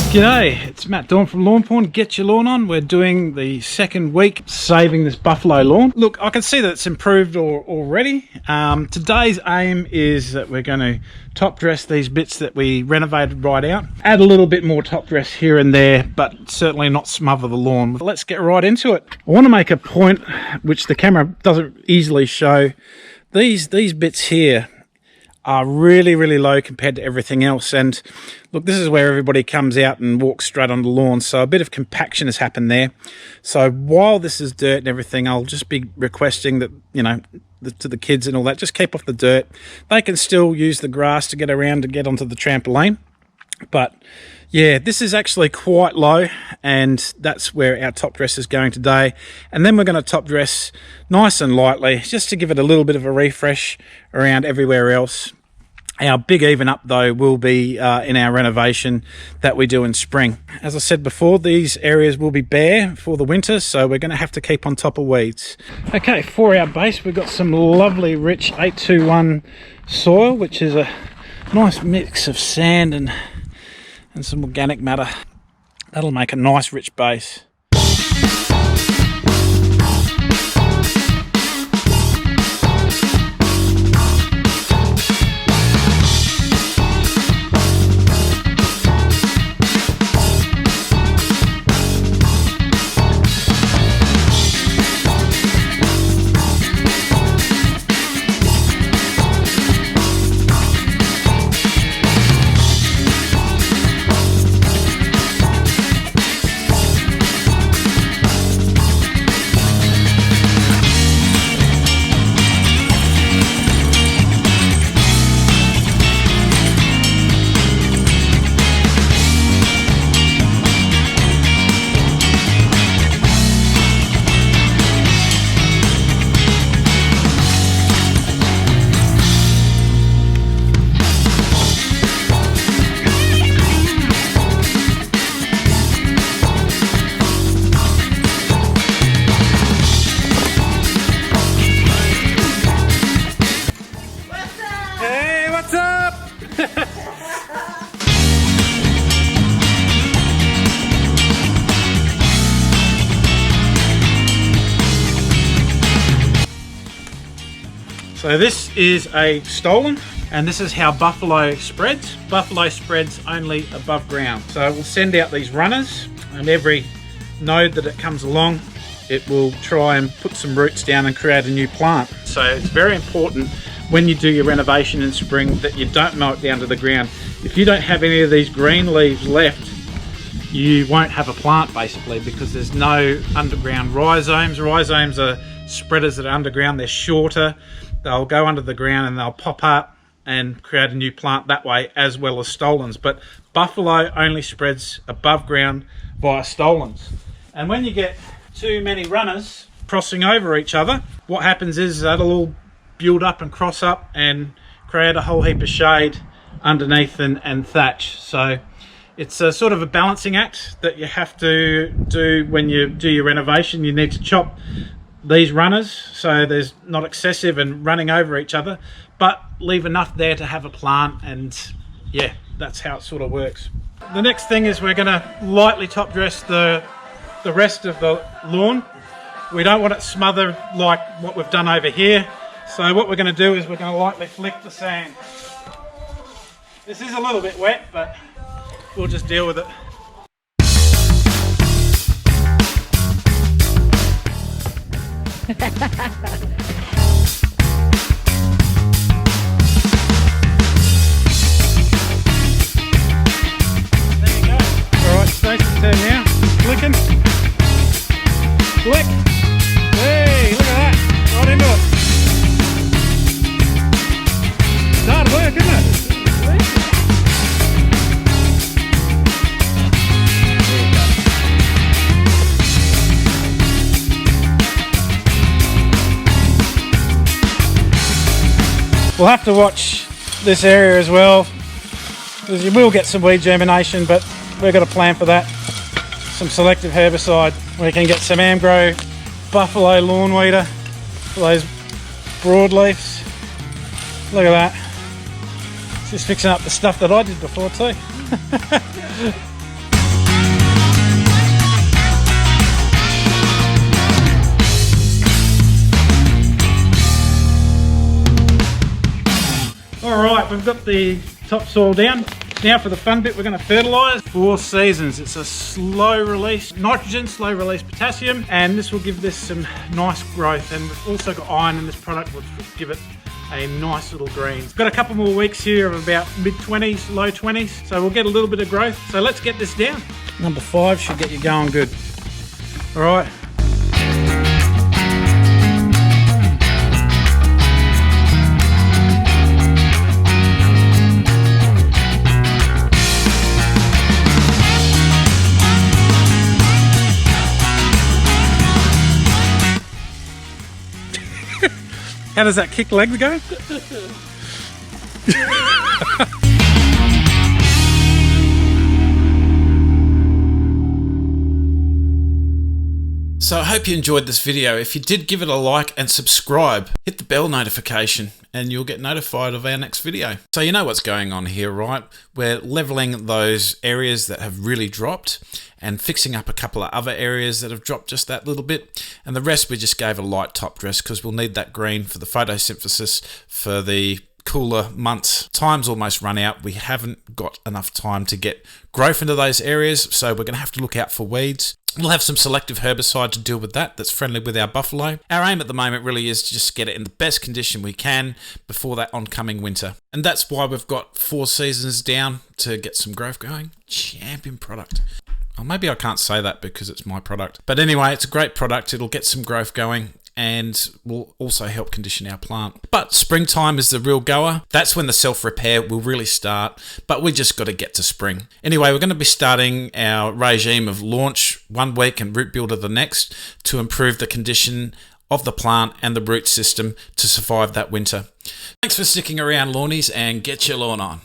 G'day, it's Matt Dawn from Lawnporn. Get your lawn on. We're doing the second week saving this buffalo lawn. Look, I can see that it's improved already. Today's aim is that we're going to top dress these bits that we renovated right out. Add a little bit more top dress here and there, but certainly not smother the lawn. Let's get right into it. I want to make a point which the camera doesn't easily show. These bits here are really low compared to everything else, and look, this is where everybody comes out and walks straight on the lawn, so a bit of compaction has happened there. So while this is dirt and everything, I'll just be requesting that, you know, to the kids and all that, just keep off the dirt. They can still use the grass to get around to get onto the trampoline, but yeah, this is actually quite low, and that's where our top dress is going today. And then we're going to top dress nice and lightly, just to give it a little bit of a refresh around everywhere else. Our big even up though will be in our renovation that we do in spring. As I said before, these areas will be bare for the winter, so we're going to have to keep on top of weeds. Okay, for our base we've got some lovely rich 821 soil, which is a nice mix of sand and some organic matter. That'll make a nice rich base. So this is a stolon, and this is how buffalo spreads. Buffalo spreads only above ground. So we'll send out these runners, and every node that it comes along, it will try and put some roots down and create a new plant. So it's very important when you do your renovation in spring that you don't mow it down to the ground. If you don't have any of these green leaves left, you won't have a plant basically, because there's no underground rhizomes. Rhizomes are spreaders that are underground. They're shorter. They'll go under the ground and they'll pop up and create a new plant that way, as well as stolons. But buffalo only spreads above ground via stolons. And when you get too many runners crossing over each other, what happens is that'll all build up and cross up and create a whole heap of shade underneath and thatch. So it's a sort of a balancing act that you have to do when you do your renovation. You need to chop these runners so there's not excessive and running over each other, but leave enough there to have a plant, and yeah, that's how it sort of works. The next thing is we're going to lightly top dress the rest of the lawn. We don't want it smothered like what we've done over here, so what we're going to do is we're going to lightly flick the sand. This is a little bit wet, but we'll just deal with it. There you go. Alright, Stacey's turn now. Flicking. Flick. Hey, look at that. Right into it. It's hard work, isn't it? We'll have to watch this area as well, because you will get some weed germination, but we've got a plan for that. Some selective herbicide. We can get some Amgro Buffalo lawn weeder for those broadleafs. Look at that. Just fixing up the stuff that I did before too. Alright, we've got the topsoil down. Now for the fun bit, we're going to fertilise. 4 seasons. It's a slow release nitrogen, slow release potassium, and this will give this some nice growth. And we've also got iron in this product, which will give it a nice little green. It's got a couple more weeks here of about mid-20s, low 20s, so we'll get a little bit of growth. So let's get this down. Number 5 should get you going good. Alright. How does that kick legs go? So I hope you enjoyed this video. If you did, give it a like and subscribe. Hit the bell notification and you'll get notified of our next video. So you know what's going on here, right? We're leveling those areas that have really dropped and fixing up a couple of other areas that have dropped just that little bit. And the rest we just gave a light top dress because we'll need that green for the photosynthesis for the cooler months. Time's almost run out. We haven't got enough time to get growth into those areas, so we're going to have to look out for weeds. We'll have some selective herbicide to deal with that that's friendly with our buffalo. Our aim at the moment really is to just get it in the best condition we can before that oncoming winter. And that's why we've got 4 seasons down to get some growth going. Champion product. Or maybe I can't say that because it's my product. But anyway, it's a great product. It'll get some growth going and will also help condition our plant. But springtime is the real goer. That's when the self-repair will really start, but we just got to get to spring. Anyway, we're going to be starting our regime of launch 1 week and root builder the next to improve the condition of the plant and the root system to survive that winter. Thanks for sticking around, lawnies, and get your lawn on.